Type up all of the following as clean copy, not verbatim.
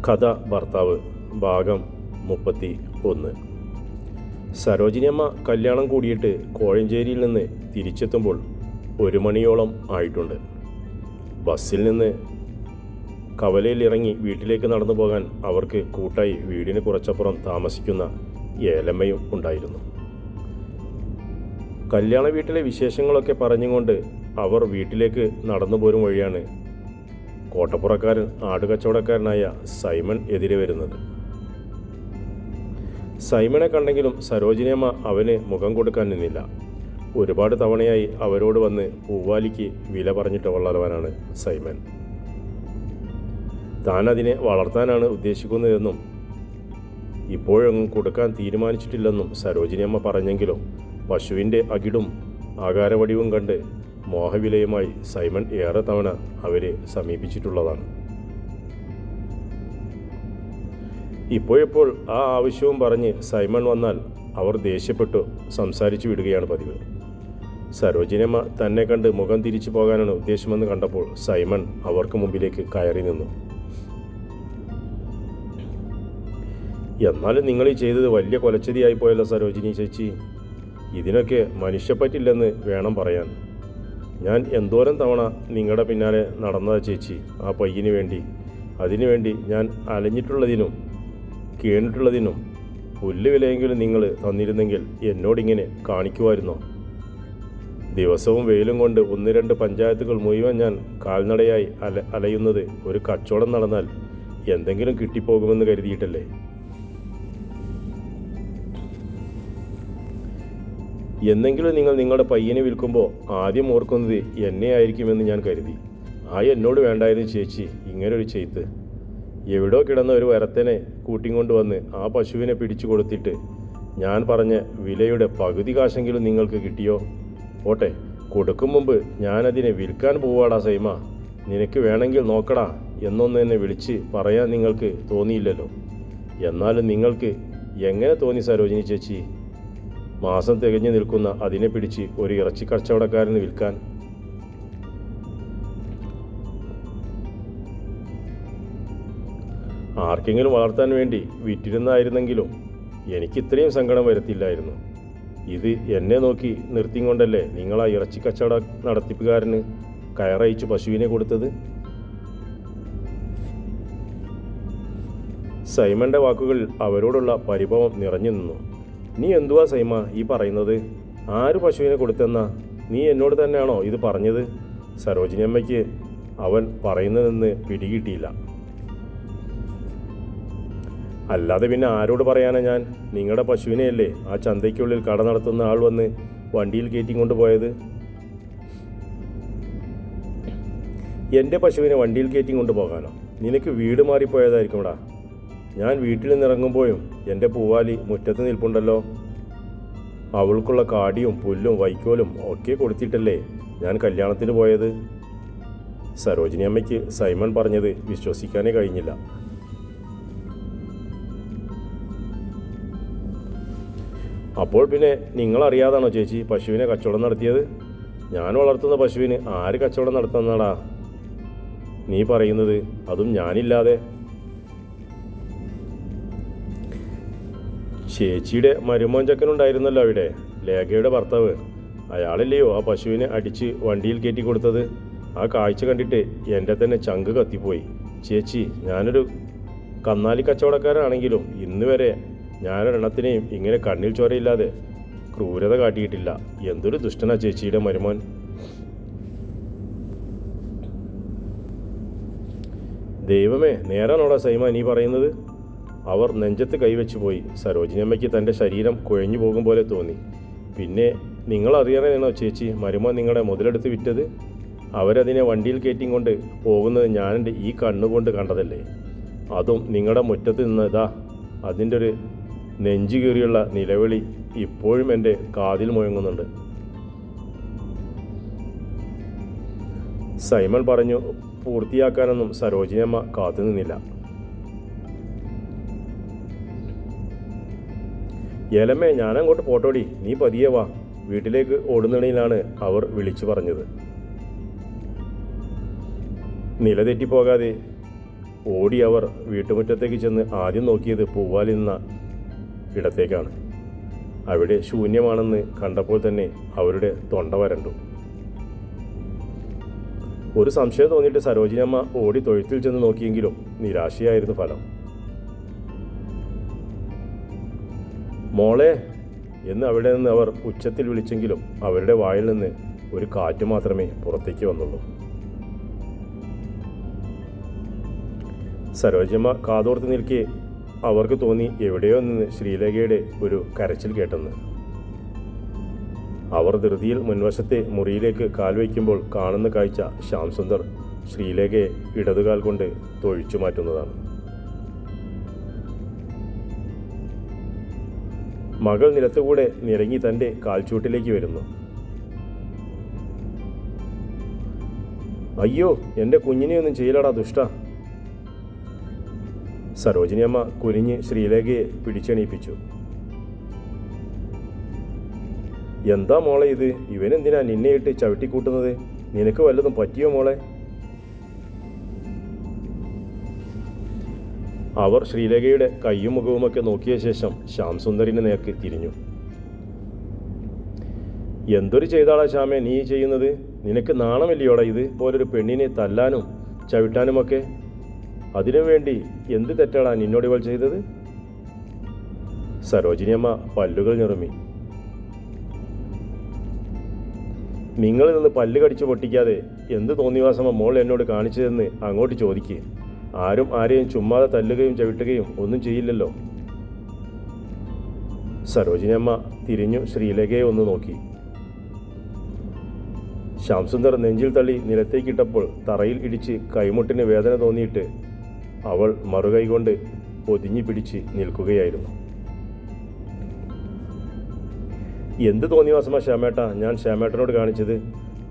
കഥ ഭർത്താവ് ഭാഗം 31. സരോജിനിയമ്മ കല്യാണം കൂടിയിട്ട് കോഴഞ്ചേരിയിൽ നിന്ന് തിരിച്ചെത്തുമ്പോൾ 1 മണിയോളം ആയിട്ടുണ്ട്. ബസ്സിൽ നിന്ന് കവലയിൽ ഇറങ്ങി വീട്ടിലേക്ക് നടന്നു പോകാൻ അവർക്ക് കൂട്ടായി വീടിന് കുറച്ചപ്പുറം താമസിക്കുന്ന ഏലമ്മയും ഉണ്ടായിരുന്നു. കല്യാണ വീട്ടിലെ വിശേഷങ്ങളൊക്കെ പറഞ്ഞുകൊണ്ട് അവർ വീട്ടിലേക്ക് നടന്നു പോരും വഴിയാണ് കോട്ടപ്പുറക്കാരൻ ആടുകച്ചവടക്കാരനായ സൈമൺ എതിരെ വരുന്നത്. സൈമണെ കണ്ടെങ്കിലും സരോജിനിയമ്മ അവന് മുഖം കൊടുക്കാൻ നിന്നില്ല. ഒരുപാട് തവണയായി അവരോട് വന്ന് പൂവാലിക്ക് വില പറഞ്ഞിട്ടുള്ളവനാണ് സൈമൺ. താൻ അതിനെ വളർത്താനാണ് ഉദ്ദേശിക്കുന്നതെന്നും ഇപ്പോഴൊന്നും കൊടുക്കാൻ തീരുമാനിച്ചിട്ടില്ലെന്നും സരോജിനിയമ്മ പറഞ്ഞെങ്കിലും പശുവിൻ്റെ അകിടും ആകാരവടിവും കണ്ട് മോഹവിലയുമായി സൈമൺ ഏറെ തവണ അവരെ സമീപിച്ചിട്ടുള്ളതാണ്. ഇപ്പോഴിപ്പോൾ ആ ആവശ്യവും പറഞ്ഞ് സൈമൺ വന്നാൽ അവർ ദേഷ്യപ്പെട്ടു സംസാരിച്ചു വിടുകയാണ് പതിവ്. സരോജിനിയമ്മ തന്നെ കണ്ട് മുഖം തിരിച്ചു പോകാനാണ് ഉദ്ദേശമെന്ന് കണ്ടപ്പോൾ സൈമൺ അവർക്ക് മുമ്പിലേക്ക് കയറി നിന്നു. എന്നാലും നിങ്ങൾ ഈ ചെയ്തത് വലിയ കൊലച്ചതിയായി പോയല്ലോ സരോജിനി ചേച്ചി. ഇതിനൊക്കെ മനുഷ്യപ്പറ്റില്ലെന്ന് വേണം പറയാൻ. ഞാൻ എന്തോരം തവണ നിങ്ങളുടെ പിന്നാലെ നടന്നതാ ചേച്ചി ആ പയ്യന് വേണ്ടി. അതിനുവേണ്ടി ഞാൻ അലഞ്ഞിട്ടുള്ളതിനും കേണിട്ടുള്ളതിനും പുല്ല് വിലയെങ്കിലും നിങ്ങൾ തന്നിരുന്നെങ്കിൽ എന്നോടിങ്ങനെ കാണിക്കുമായിരുന്നോ? ദിവസവും വെയിലും കൊണ്ട് 1-2 പഞ്ചായത്തുകൾ മുഴുവൻ ഞാൻ കാൽനടയായി അലയുന്നത് ഒരു കച്ചവടം നടന്നാൽ എന്തെങ്കിലും കിട്ടിപ്പോകുമെന്ന് കരുതിയിട്ടല്ലേ? എന്നെങ്കിലും നിങ്ങൾ നിങ്ങളുടെ പയ്യനെ വിൽക്കുമ്പോൾ ആദ്യം ഓർക്കുന്നത് എന്നെ ആയിരിക്കുമെന്ന് ഞാൻ കരുതി. എന്നോട് വേണ്ടായിരുന്നു ചേച്ചി ഇങ്ങനൊരു ചെയ്ത്ത്. എവിടോ കിടന്ന ഒരു വരത്തനെ കൂട്ടിക്കൊണ്ട് വന്ന് ആ പശുവിനെ പിടിച്ചു കൊടുത്തിട്ട് ഞാൻ പറഞ്ഞ വിലയുടെ പകുതി കാശെങ്കിലും നിങ്ങൾക്ക് കിട്ടിയോ? പോട്ടെ, കൊടുക്കും മുമ്പ് ഞാനതിനെ വിൽക്കാൻ പോവാടാ സൈമ, നിനക്ക് വേണമെങ്കിൽ നോക്കടാ എന്നൊന്ന് എന്നെ വിളിച്ച് പറയാൻ നിങ്ങൾക്ക് തോന്നിയില്ലല്ലോ. എന്നാലും നിങ്ങൾക്ക് എങ്ങനെ തോന്നി സരോജിനി ചേച്ചി? മാസം തികഞ്ഞു നിൽക്കുന്ന അതിനെ പിടിച്ച് ഒരു ഇറച്ചി കച്ചവടക്കാരന് വിൽക്കാൻ? ആർക്കെങ്കിലും വളർത്താൻ വേണ്ടി വിറ്റിരുന്നായിരുന്നെങ്കിലും എനിക്ക് ഇത്രയും സങ്കടം വരത്തില്ലായിരുന്നു. ഇത് എന്നെ നോക്കി നിർത്തിക്കൊണ്ടല്ലേ നിങ്ങൾ ആ ഇറച്ചി കച്ചവട നടത്തിപ്പുകാരന് കയറയച്ചു പശുവിനെ കൊടുത്തത്? സൈമന്റെ വാക്കുകളിൽ അവരോടുള്ള പരിഭവം നിറഞ്ഞു നിന്നു. നീ എന്തുവാ സൈമ ഈ പറയുന്നത്? ആര് പശുവിനെ കൊടുത്തെന്നാ? നീ എന്നോട് തന്നെയാണോ ഇത് പറഞ്ഞത്? സരോജിനിയമ്മയ്ക്ക് അവൻ പറയുന്നതെന്ന് പിടികിട്ടിയില്ല. അല്ലാതെ പിന്നെ ആരോട് പറയാനാ ഞാൻ? നിങ്ങളുടെ പശുവിനെയല്ലേ ആ ചന്തയ്ക്കുള്ളിൽ കട നടത്തുന്ന ആൾ വന്ന് വണ്ടിയിൽ കയറ്റി കൊണ്ടുപോയത്? എൻ്റെ പശുവിനെ വണ്ടിയിൽ കയറ്റി കൊണ്ടുപോകാനോ? നിനക്ക് വീട് മാറിപ്പോയതായിരിക്കുംടാ. ഞാൻ വീട്ടിൽ നിന്നിറങ്ങുമ്പോഴും എൻ്റെ പൂവാലി മുറ്റത്ത് നിൽപ്പുണ്ടല്ലോ. അവൾക്കുള്ള കാടിയും പുല്ലും വൈക്കോലും ഒക്കെ കൊടുത്തിട്ടല്ലേ ഞാൻ കല്യാണത്തിന് പോയത്. സരോജിനിയമ്മയ്ക്ക് സൈമൺ പറഞ്ഞത് വിശ്വസിക്കാനേ കഴിഞ്ഞില്ല. അപ്പോൾ പിന്നെ നിങ്ങളറിയാതാണോ ചേച്ചി പശുവിനെ കച്ചവടം നടത്തിയത്? ഞാൻ വളർത്തുന്ന പശുവിന് ആര് കച്ചവടം നടത്തുന്നതാടാ നീ പറയുന്നത്? അതും ഞാനില്ലാതെ. ചേച്ചിയുടെ മരുമോൻ ചക്കനുണ്ടായിരുന്നല്ലോ അവിടെ, ലേഖയുടെ ഭർത്താവ്. അയാളല്ലയോ ആ പശുവിനെ അടിച്ച് വണ്ടിയിൽ കയറ്റി കൊടുത്തത്? ആ കാഴ്ച കണ്ടിട്ട് എൻ്റെ തന്നെ ചങ്ക് കത്തിപ്പോയി ചേച്ചി. ഞാനൊരു കന്നാലി കച്ചവടക്കാരാണെങ്കിലും ഇന്ന് വരെ ഞാനൊരെണ്ണത്തിനെയും ഇങ്ങനെ കണ്ണിൽ ചോരയില്ലാതെ ക്രൂരത കാട്ടിയിട്ടില്ല. എന്തൊരു ദുഷ്ടനാ ചേച്ചിയുടെ മരുമോൻ. ദൈവമേ, നേരാണോടാ സൈമ നീ പറയുന്നത്? അവർ നെഞ്ചത്ത് കൈവച്ചു പോയി. സരോജിനിയമ്മയ്ക്ക് തൻ്റെ ശരീരം കുഴഞ്ഞു പോകും പോലെ തോന്നി. പിന്നെ നിങ്ങളറിയണോ ചേച്ചി മരുമോൻ നിങ്ങളെ മുതലെടുത്ത് വിറ്റത്? അവരതിനെ വണ്ടിയിൽ കയറ്റിക്കൊണ്ട് പോകുന്നത് ഞാനെൻ്റെ ഈ കണ്ണുകൊണ്ട് കണ്ടതല്ലേ. അതും നിങ്ങളുടെ മുറ്റത്ത് നിന്നതാ. അതിൻ്റെ ഒരു നെഞ്ചു കീറിയുള്ള നിലവിളി ഇപ്പോഴും എൻ്റെ കാതിൽ മുഴങ്ങുന്നുണ്ട്. സൈമൺ പറഞ്ഞു. പൂർത്തിയാക്കാനൊന്നും സരോജിനിയമ്മ കാത്തു നിന്നില്ല. ഏലമ്മേ, ഞാനങ്ങോട്ട് പോട്ടോടി, നീ പതിയെ വാ. വീട്ടിലേക്ക് ഓടുന്നിടയിലാണ് അവർ വിളിച്ചു പറഞ്ഞത്. നിലതെറ്റിപ്പോകാതെ ഓടി അവർ വീട്ടുമുറ്റത്തേക്ക് ചെന്ന് ആദ്യം നോക്കിയത് പൂവാലി നിന്ന ഇടത്തേക്കാണ്. അവിടെ ശൂന്യമാണെന്ന് കണ്ടപ്പോൾ തന്നെ അവരുടെ തൊണ്ട വരണ്ടു. ഒരു സംശയം തോന്നിയിട്ട് സരോജിനിയമ്മ ഓടി തൊഴുത്തിൽ ചെന്ന് നോക്കിയെങ്കിലും നിരാശയായിരുന്നു ഫലം. മോളെ എന്ന് അവിടെ നിന്ന് അവർ ഉച്ചത്തിൽ വിളിച്ചെങ്കിലും അവരുടെ വായിൽ നിന്ന് ഒരു കാറ്റ് മാത്രമേ പുറത്തേക്ക് വന്നുള്ളൂ. സരോജിനിയമ്മ കാതോർത്ത് നിൽക്കെ അവർക്ക് തോന്നി എവിടെയോ നിന്ന് ശ്രീലേഖയുടെ ഒരു കരച്ചിൽ കേട്ടെന്ന്. അവർ ധൃതിയിൽ മുൻവശത്തെ മുറിയിലേക്ക് കാൽ വയ്ക്കുമ്പോൾ കാണുന്ന കാഴ്ച ശ്യാംസുന്ദർ ശ്രീലേഖയെ ഇടതുകാൽ കൊണ്ട് തൊഴിച്ചു മാറ്റുന്നതാണ്. മകൾ നിലത്തുകൂടെ നിരങ്ങി തൻ്റെ കാൽച്ചൂട്ടിലേക്ക് വരുന്നു. അയ്യോ, എൻ്റെ കുഞ്ഞിനെയൊന്നും ചെയ്യലടാ ദുഷ്ട. സരോജിനിയമ്മ കുനിഞ്ഞ് ശ്രീലേഖയെ പിടിച്ചെണീപ്പിച്ചു. എന്താ മോളെ ഇത്? ഇവനെന്തിനാ നിന്നെ ഇട്ട് ചവിട്ടിക്കൂട്ടുന്നത്? നിനക്ക് വല്ലതും പറ്റിയോ മോളെ? അവർ ശ്രീലേഖയുടെ കയ്യും മുഖവുമൊക്കെ നോക്കിയ ശേഷം ശ്യാംസുന്ദറിൻ്റെ നേർക്ക് തിരിഞ്ഞു. എന്തൊരു ചെയ്താളാ ശ്യാമേ നീ ചെയ്യുന്നത്? നിനക്ക് നാണമില്ലയോടാ ഇത് പോലൊരു പെണ്ണിനെ തല്ലാനും ചവിട്ടാനുമൊക്കെ? അതിനു വേണ്ടി എന്ത് തെറ്റാടാ നിന്നോട് ഇവൾ ചെയ്തത്? സരോജിനിയമ്മ പല്ലുകൾ ഞെറുമി. നിങ്ങളിൽ നിന്ന് പല്ല് കടിച്ചു പൊട്ടിക്കാതെ എന്ത് തോന്നിവാസമോ മോൾ എന്നോട് കാണിച്ചതെന്ന് അങ്ങോട്ട് ചോദിക്കുക. ആരും ആരെയും ചുമ്മാതെ തല്ലുകയും ചവിട്ടുകയും ഒന്നും ചെയ്യില്ലല്ലോ. സരോജിനിയമ്മ തിരിഞ്ഞു ശ്രീലേഖയെ ഒന്ന് നോക്കി. ശ്യാംസുന്ദർ നെഞ്ചിൽ തള്ളി നിലത്തേക്കിട്ടപ്പോൾ തറയിൽ ഇടിച്ച് കൈമുട്ടിന് വേദന തോന്നിയിട്ട് അവൾ മറുകൈ കൊണ്ട് പൊതിഞ്ഞു പിടിച്ച് നിൽക്കുകയായിരുന്നു. എന്ത് തോന്നിവാസമാ ശ്യാമേട്ട ഞാൻ ശ്യാമേട്ടനോട് കാണിച്ചത്?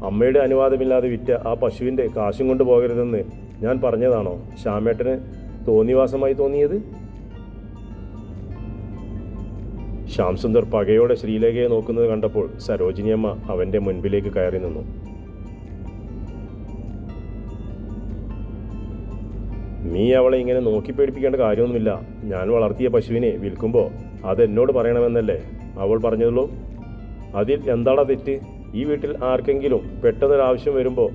അമ്മയുടെ അനുവാദമില്ലാതെ വിറ്റ ആ പശുവിൻ്റെ കാശും കൊണ്ട് പോകരുതെന്ന് ഞാൻ പറഞ്ഞതാണോ ശ്യാമേട്ടന് തോന്നിവാസമായി തോന്നിയത്? ശ്യാംസുന്ദർ പകയോടെ ശ്രീലേഖയെ നോക്കുന്നത് കണ്ടപ്പോൾ സരോജിനിയമ്മ അവൻ്റെ മുൻപിലേക്ക് കയറി നിന്നു. നീ അവളെ ഇങ്ങനെ നോക്കി പേടിപ്പിക്കേണ്ട കാര്യമൊന്നുമില്ല. ഞാൻ വളർത്തിയ പശുവിനെ വിൽക്കുമ്പോൾ അതെന്നോട് പറയണമെന്നല്ലേ അവൾ പറഞ്ഞതുള്ളൂ. അതിൽ എന്താടാ തെറ്റ്? ഈ വീട്ടിൽ ആർക്കെങ്കിലും പെട്ടെന്നൊരാവശ്യം വരുമ്പോൾ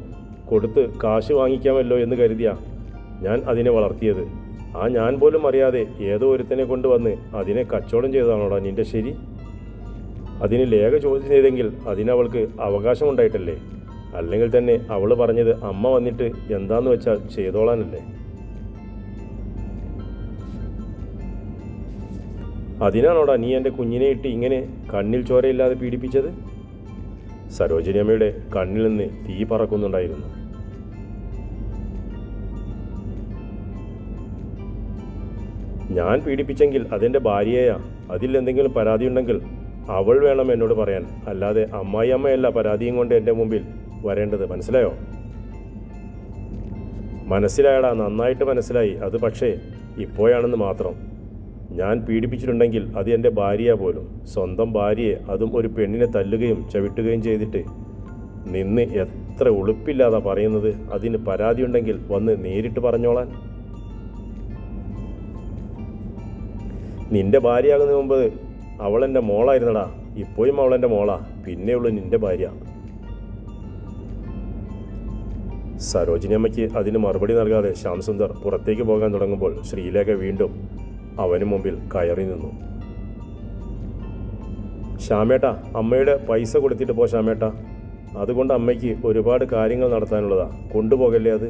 കൊടുത്ത് കാശ് വാങ്ങിക്കാമല്ലോ എന്ന് കരുതിയാ ഞാൻ അതിനെ വളർത്തിയത്. ആ ഞാൻ പോലും അറിയാതെ ഏതോ ഒരുത്തനെ കൊണ്ടുവന്ന് അതിനെ കച്ചവടം ചെയ്തതാണോടാ നിൻ്റെ ശരി? അതിന് ലേഖ ചോദ്യം ചെയ്തെങ്കിൽ അതിനവൾക്ക് അവകാശമുണ്ടായിട്ടല്ലേ? അല്ലെങ്കിൽ തന്നെ അവൾ പറഞ്ഞത് അമ്മ വന്നിട്ട് എന്താന്ന് വെച്ചാൽ ചെയ്തോളാനല്ലേ? അതിനാണോടാ നീ എൻ്റെ കുഞ്ഞിനെ ഇട്ട് ഇങ്ങനെ കണ്ണിൽ ചോരയില്ലാതെ പീഡിപ്പിച്ചത്? സരോജിനിയമ്മയുടെ കണ്ണിൽ നിന്ന് തീ പറക്കുന്നുണ്ടായിരുന്നു. ഞാൻ പീഡിപ്പിച്ചെങ്കിൽ അതെൻ്റെ ഭാര്യയെയാ. അതിൽ എന്തെങ്കിലും പരാതിയുണ്ടെങ്കിൽ അവൾ വേണം എന്നോട് പറയാൻ, അല്ലാതെ അമ്മായിയമ്മയല്ല പരാതിയും കൊണ്ട് എൻ്റെ മുമ്പിൽ വരേണ്ടത്. മനസ്സിലായോ? മനസ്സിലായടാ, നന്നായിട്ട് മനസ്സിലായി. അത് പക്ഷേ ഇപ്പോഴാണെന്ന് മാത്രം. ഞാൻ പീഡിപ്പിച്ചിട്ടുണ്ടെങ്കിൽ അത് എൻ്റെ ഭാര്യയാ പോലും. സ്വന്തം ഭാര്യയെ, അതും ഒരു പെണ്ണിനെ തല്ലുകയും ചവിട്ടുകയും ചെയ്തിട്ട് നിന്ന് എത്ര ഉളുപ്പില്ലാതാ പറയുന്നത്. അതിന് പരാതിയുണ്ടെങ്കിൽ വന്ന് നേരിട്ട് പറഞ്ഞോളാൻ. നിന്റെ ഭാര്യയാകുന്നതിന് മുമ്പ് അവളെൻ്റെ മോളായിരുന്നടാ. ഇപ്പോഴും അവളെൻ്റെ മോളാ. പിന്നെയുള്ളൂ നിന്റെ ഭാര്യ. സരോജിനിയമ്മയ്ക്ക് അതിന് മറുപടി നൽകാതെ ശ്യാംസുന്ദർ പുറത്തേക്ക് പോകാൻ തുടങ്ങുമ്പോൾ ശ്രീലേഖ വീണ്ടും അവന് മുമ്പിൽ കയറി നിന്നു. ശ്യാമേട്ട, അമ്മയുടെ പൈസ കൊടുത്തിട്ട് പോ ശ്യാമേട്ട. അതുകൊണ്ട് അമ്മയ്ക്ക് ഒരുപാട് കാര്യങ്ങൾ നടത്താനുള്ളതാ. കൊണ്ടുപോകല്ലേ അത്?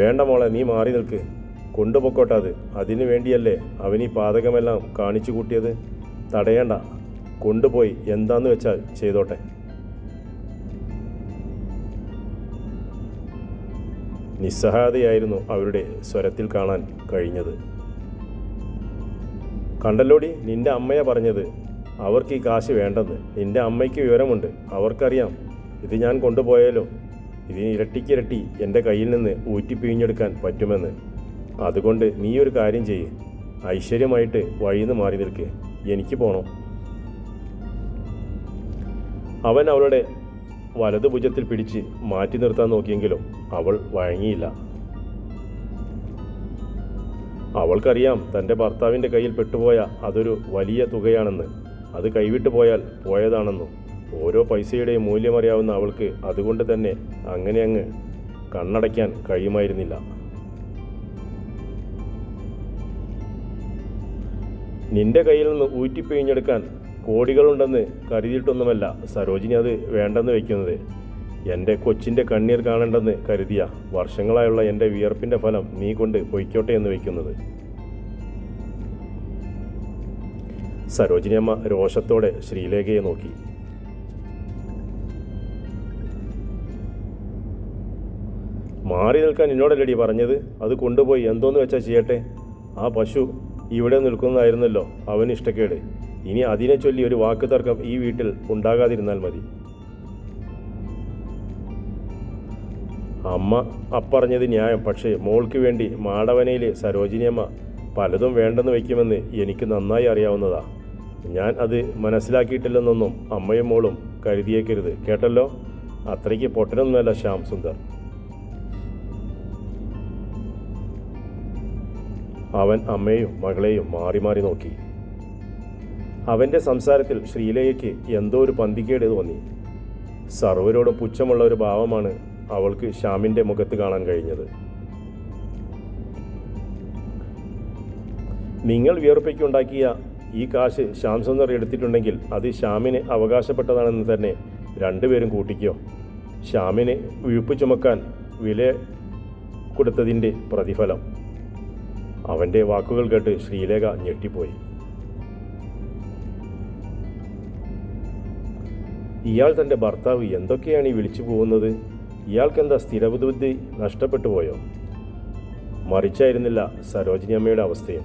വേണ്ട മോളെ, നീ മാറി നിൽക്ക്. കൊണ്ടുപോക്കോട്ടെ അത്. അതിനു വേണ്ടിയല്ലേ അവനീ പാതകമെല്ലാം കാണിച്ചു കൂട്ടിയത്. തടയേണ്ട. കൊണ്ടുപോയി എന്താന്ന് വെച്ചാൽ ചെയ്തോട്ടെ. നിസ്സഹായതയായിരുന്നു അവരുടെ സ്വരത്തിൽ കാണാൻ കഴിഞ്ഞത്. കണ്ടല്ലോടി, നിന്റെ അമ്മയാ പറഞ്ഞത് അവർക്ക് ഈ കാശ് വേണ്ടെന്ന്. നിന്റെ അമ്മയ്ക്ക് വിവരമുണ്ട്. അവർക്കറിയാം ഇത് ഞാൻ കൊണ്ടുപോയാലും ഇതിന് ഇരട്ടിക്കിരട്ടി എൻ്റെ കയ്യിൽ നിന്ന് ഊറ്റിപ്പിഴിഞ്ഞെടുക്കാൻ പറ്റുമെന്ന്. അതുകൊണ്ട് നീ ഒരു കാര്യം ചെയ്യ്. ഐശ്വര്യമായിട്ട് വഴിന്ന് മാറി നിൽക്ക്. എനിക്ക് പോകണം. അവൻ അവളുടെ വലതുഭുജത്തിൽ പിടിച്ച് മാറ്റി നിർത്താൻ നോക്കിയെങ്കിലും അവൾ വഴങ്ങിയില്ല. അവൾക്കറിയാം തൻ്റെ ഭർത്താവിൻ്റെ കയ്യിൽ പെട്ടുപോയ അതൊരു വലിയ തുകയാണെന്ന്. അത് കൈവിട്ടു പോയാൽ പോയതാണെന്നും ഓരോ പൈസയുടെയും മൂല്യമറിയാവുന്ന അവൾക്ക് അതുകൊണ്ട് തന്നെ അങ്ങ് കണ്ണടയ്ക്കാൻ കഴിയുമായിരുന്നില്ല. നിന്റെ കയ്യിൽ നിന്ന് ഊറ്റിപ്പിഴിഞ്ഞെടുക്കാൻ കോടികളുണ്ടെന്ന് കരുതിയിട്ടൊന്നുമല്ല സരോജിനി അത് വേണ്ടെന്ന് വയ്ക്കുന്നത്. എൻ്റെ കൊച്ചിൻ്റെ കണ്ണീർ കാണണ്ടെന്ന് കരുതിയ വർഷങ്ങളായുള്ള എൻ്റെ വിയർപ്പിൻ്റെ ഫലം നീ കൊണ്ട് പൊയ്ക്കോട്ടെ എന്ന് വയ്ക്കുന്നത്. സരോജിനി അമ്മ രോഷത്തോടെ ശ്രീലേഖയെ നോക്കി. മാറി നിൽക്കാൻ എന്നോടല്ലടി പറഞ്ഞത്? അത് കൊണ്ടുപോയി എന്തോന്ന് വെച്ചാൽ ചെയ്യട്ടെ. ആ പശു ഇവിടെ നിൽക്കുന്നതായിരുന്നല്ലോ അവന് ഇഷ്ടക്കേട്. ഇനി അതിനെ ചൊല്ലി ഒരു വാക്ക് തർക്കം ഈ വീട്ടിൽ ഉണ്ടാകാതിരുന്നാൽ മതി. അമ്മ അപ്പറഞ്ഞത് ന്യായം. പക്ഷേ മോൾക്ക് വേണ്ടി മാടവനയിലെ സരോജിനിയമ്മ പലതും വേണ്ടെന്ന് വയ്ക്കുമെന്ന് എനിക്ക് നന്നായി അറിയാവുന്നതാ. ഞാൻ അത് മനസ്സിലാക്കിയിട്ടില്ലെന്നൊന്നും അമ്മയും മോളും കരുതിയേക്കരുത്, കേട്ടല്ലോ. അത്രയ്ക്ക് പൊട്ടനൊന്നുമല്ല ശ്യാം സുന്ദർ. അവൻ അമ്മയും മകളെയും മാറി മാറി നോക്കി. അവൻ്റെ സംസാരത്തിൽ ശ്രീലേഖയ്ക്ക് എന്തോ ഒരു പന്തികേട് തോന്നി. സർവരോടും പുച്ഛമുള്ള ഒരു ഭാവമാണ് അവൾക്ക് ശ്യാമിൻ്റെ മുഖത്ത് കാണാൻ കഴിഞ്ഞത്. നിങ്ങൾ വിയർപ്പിക്കുണ്ടാക്കിയ ഈ കാശ് ശ്യാം സുന്ദർ എടുത്തിട്ടുണ്ടെങ്കിൽ അത് ശ്യാമിന് അവകാശപ്പെട്ടതാണെന്ന് തന്നെ രണ്ടുപേരും കൂട്ടിക്കോ. ശ്യാമിന് വിഴുപ്പ് ചുമക്കാൻ വില കൊടുത്തതിൻ്റെ പ്രതിഫലം. അവൻ്റെ വാക്കുകൾ കേട്ട് ശ്രീലേഖ ഞെട്ടിപ്പോയി. ഇയാൾ തൻ്റെ ഭർത്താവ് എന്തൊക്കെയാണ് ഈ വിളിച്ചു പോകുന്നത്? ഇയാൾക്കെന്താ സ്ഥിരബുദ്ധി നഷ്ടപ്പെട്ടു പോയോ? മറിച്ചായിരുന്നില്ല സരോജിനി അമ്മയുടെ അവസ്ഥയും.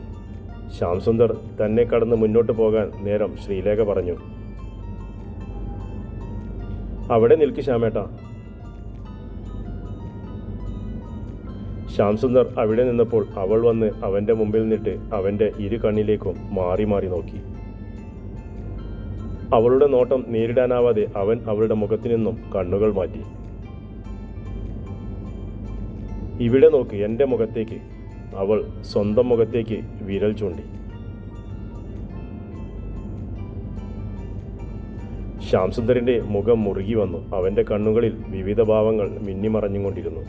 ശ്യാം സുന്ദർ തന്നെ കടന്ന് മുന്നോട്ട് പോകാൻ നേരം ശ്രീലേഖ പറഞ്ഞു, അവിടെ നിൽക്ക് ശ്യാമേട്ടാ. ശ്യാം സുന്ദർ അവിടെ നിന്നപ്പോൾ അവൾ വന്ന് അവൻ്റെ മുമ്പിൽ നിന്നിട്ട് അവൻ്റെ ഇരു കണ്ണിലേക്കും മാറി മാറി നോക്കി. അവളുടെ നോട്ടം നേരിടാനാവാതെ അവൻ അവളുടെ മുഖത്തു നിന്നും കണ്ണുകൾ മാറ്റി. ഇവിടെ നോക്ക്, എൻ്റെ മുഖത്തേക്ക്. അവൾ സ്വന്തം മുഖത്തേക്ക് വിരൽ ചൂണ്ടി. ശ്യാം സുന്ദറിൻ്റെ മുഖം മുറുകി വന്നു. അവൻ്റെ കണ്ണുകളിൽ വിവിധ ഭാവങ്ങൾ മിന്നിമറഞ്ഞുകൊണ്ടിരുന്നു.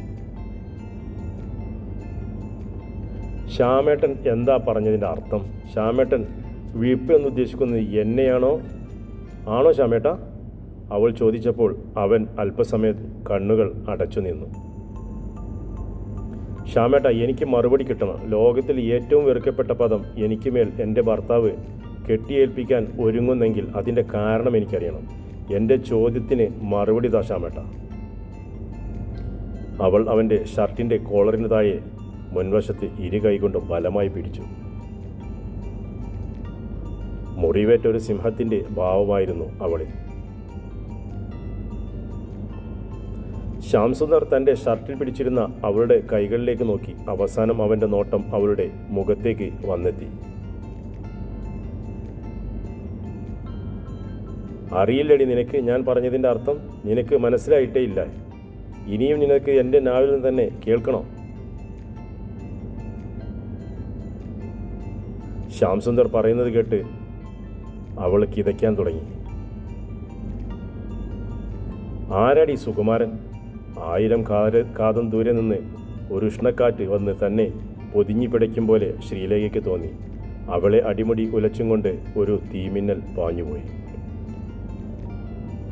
ശ്യാമേട്ടൻ എന്താ പറഞ്ഞതിൻ്റെ അർത്ഥം? ശ്യാമേട്ടൻ വിഴുപ്പ് എന്നുദ്ദേശിക്കുന്നത് എന്നെയാണോ? ആണോ ശ്യാമേട്ട? അവൾ ചോദിച്ചപ്പോൾ അവൻ അല്പസമയം കണ്ണുകൾ അടച്ചു നിന്നു. ശ്യാമേട്ട, എനിക്ക് മറുപടി കിട്ടണം. ലോകത്തിൽ ഏറ്റവും വെറുക്കപ്പെട്ട പദം എനിക്ക് മേൽ എൻ്റെ ഭർത്താവ് കെട്ടിയേൽപ്പിക്കാൻ ഒരുങ്ങുന്നെങ്കിൽ അതിൻ്റെ കാരണം എനിക്കറിയണം. എൻ്റെ ചോദ്യത്തിന് മറുപടി താ ശ്യാമേട്ട. അവൾ അവൻ്റെ ഷർട്ടിൻ്റെ കോളറിന് താഴെ മുൻവശത്ത് ഇരു കൈകൊണ്ടും ബലമായി പിടിച്ചു. മുറിവേറ്റൊരു സിംഹത്തിൻ്റെ ഭാവമായിരുന്നു അവളിൽ. ശ്യാം സുന്ദർ തൻ്റെ ഷർട്ടിൽ പിടിച്ചിരുന്ന അവളുടെ കൈകളിലേക്ക് നോക്കി. അവസാനം അവൻ്റെ നോട്ടം അവളുടെ മുഖത്തേക്ക് വന്നെത്തി. അറിയില്ലടി നിനക്ക് ഞാൻ പറഞ്ഞതിൻ്റെ അർത്ഥം? നിനക്ക് മനസ്സിലായിട്ടേ ഇല്ല. ഇനിയും നിനക്ക് എൻ്റെ നാവിൽ നിന്ന് തന്നെ കേൾക്കണോ? ശ്യാം സുന്ദർ പറയുന്നത് കേട്ട് അവൾ കിതയ്ക്കാൻ തുടങ്ങി. ആരാടി സുകുമാരൻ? 1000 കാതം ദൂരെ നിന്ന് ഒരു ഉഷ്ണക്കാറ്റ് വന്ന് തന്നെ പൊതിഞ്ഞു പിടയ്ക്കും പോലെ ശ്രീലേഖയ്ക്ക് തോന്നി. അവളെ അടിമുടി ഉലച്ചും കൊണ്ട് ഒരു തീമിന്നൽ പാഞ്ഞുപോയി.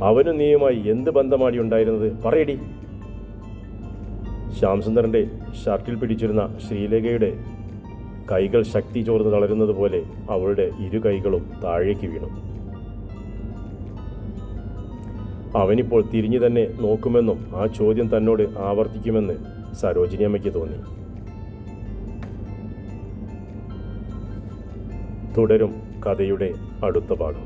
അവനും നീയുമായി എന്ത് ബന്ധമാടി ഉണ്ടായിരുന്നത്? പറയടി. ശ്യാം സുന്ദറിൻ്റെ ഷർട്ടിൽ പിടിച്ചിരുന്ന ശ്രീലേഖയുടെ കൈകൾ ശക്തി ചോർന്ന് തളരുന്നത് പോലെ അവളുടെ ഇരു കൈകളും താഴേക്ക് വീണു. അവനിപ്പോൾ തിരിഞ്ഞു തന്നെ നോക്കുമെന്നും ആ ചോദ്യം തന്നോട് ആവർത്തിക്കുമെന്ന് സരോജിനി അമ്മയ്ക്ക് തോന്നി. തുടരും കഥയുടെ അടുത്ത ഭാഗം.